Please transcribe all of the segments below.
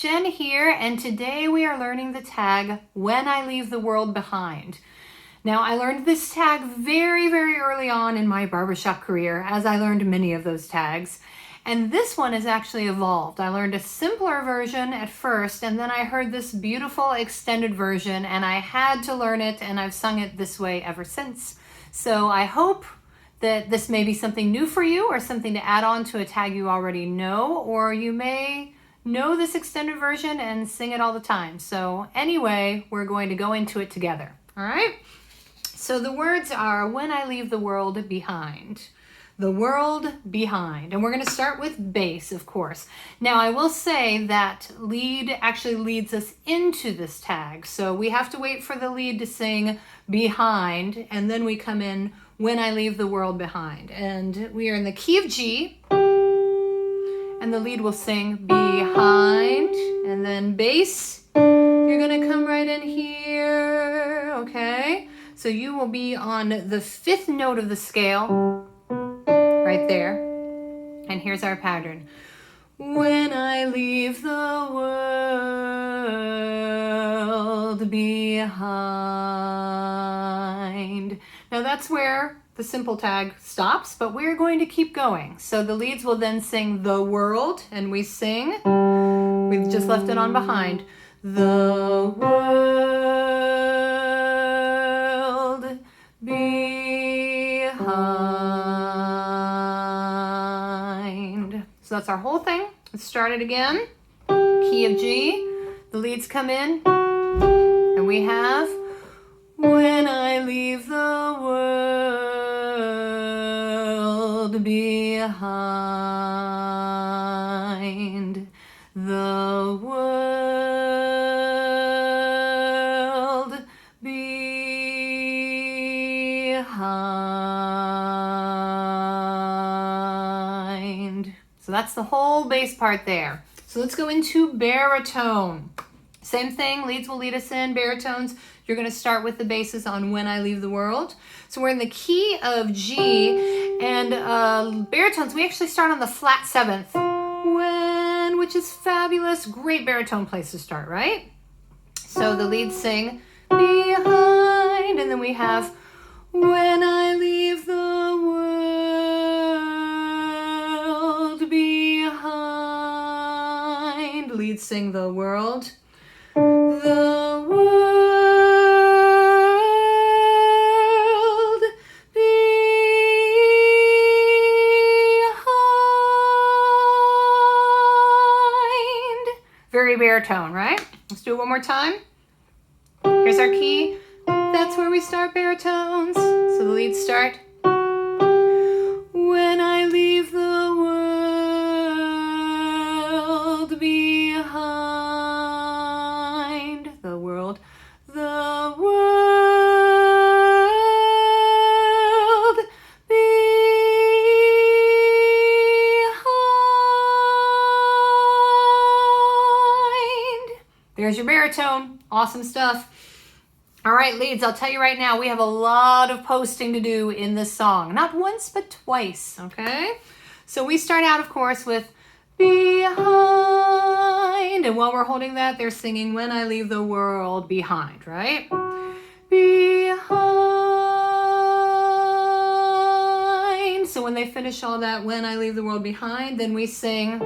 Jen here, and today we are learning the tag, When I Leave the World Behind. Now, I learned this tag very, very early on in my barbershop career, as I learned many of those tags. And this one has actually evolved. I learned a simpler version at first, and then I heard this beautiful extended version, and I had to learn it, and I've sung it this way ever since. So I hope that this may be something new for you or something to add on to a tag you already know, or you may know this extended version and sing it all the time. So anyway, we're going to go into it together, all right? So the words are, when I leave the world behind. The world behind. And we're going to start with bass, of course. Now, I will say that lead actually leads us into this tag. So we have to wait for the lead to sing behind, and then we come in when I leave the world behind. And we are in the key of G, and the lead will sing behind, and then bass, you're going to come right in here, okay? So you will be on the fifth note of the scale, right there. And here's our pattern. When I leave the world behind. Now that's where the simple tag stops, but we're going to keep going. So the leads will then sing the world, and we sing, we've just left it on behind. The world behind. So that's our whole thing. Let's start it again. Key of G, the leads come in, and we have, when I leave the world behind, the world behind. So that's the whole bass part there. So let's go into baritone. Same thing, leads will lead us in, baritones. You're going to start with the basses on When I Leave the World. So we're in the key of G, and baritones, we actually start on the flat seventh, when, which is fabulous. Great baritone place to start, right? So the leads sing behind, and then we have when I leave the world behind. Leads sing the world. The world behind. Very baritone, right? Let's do it one more time. Here's our key. That's where we start baritones. So the leads start. When I leave the world behind. The world behind. There's your baritone. Awesome stuff. All right, leads, I'll tell you right now, we have a lot of posting to do in this song. Not once, but twice, okay? So we start out, of course, with behind. And while we're holding that, they're singing When I Leave the World Behind, right? Behind. So when they finish all that, When I Leave the World Behind, then we sing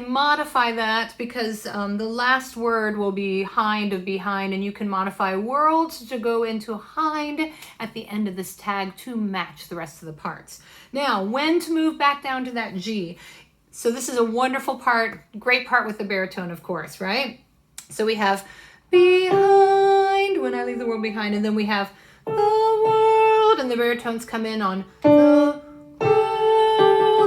modify that because the last word will be hind of behind, and you can modify world to go into hind at the end of this tag to match the rest of the parts. Now, when to move back down to that G. So this is a wonderful part, great part with the baritone, of course, right? So we have behind, when I leave the world behind, and then we have the world, and the baritones come in on the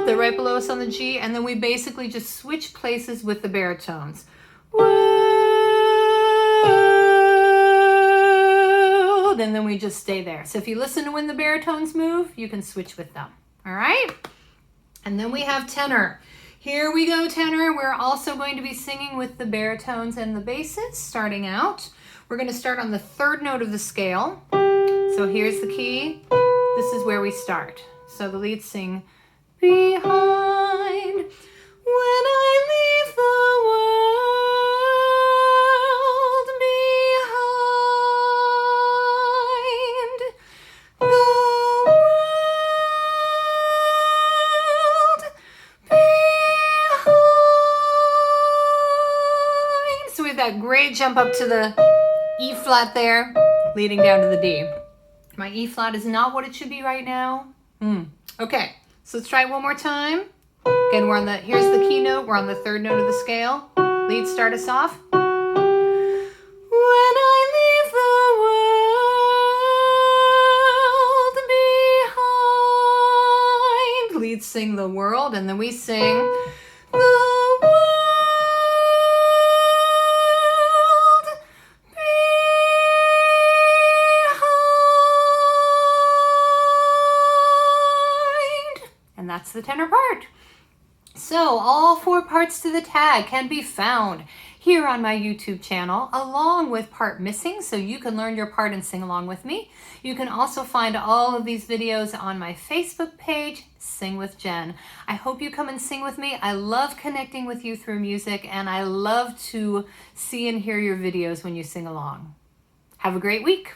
they're right below us on the G, and then we basically just switch places with the baritones. World, and then we just stay there. So if you listen to when the baritones move, you can switch with them. All right? And then we have tenor. Here we go, tenor. We're also going to be singing with the baritones and the basses, starting out. We're going to start on the third note of the scale. So here's the key. This is where we start. So the leads sing, behind when I leave the world behind. The world behind. So we have that great jump up to the E flat there, leading down to the D. My E flat is not what it should be right now. Okay, so let's try it one more time. Again, here's the key note. We're on the third note of the scale. Lead, start us off. When I leave the world behind. Lead sing the world, and then we sing the world behind. And that's the tenor part. So all 4 parts to the tag can be found here on my YouTube channel, along with part missing, so you can learn your part and sing along with me. You can also find all of these videos on my Facebook page, Sing with Jen. I hope you come and sing with me. I love connecting with you through music, and I love to see and hear your videos when you sing along. Have a great week.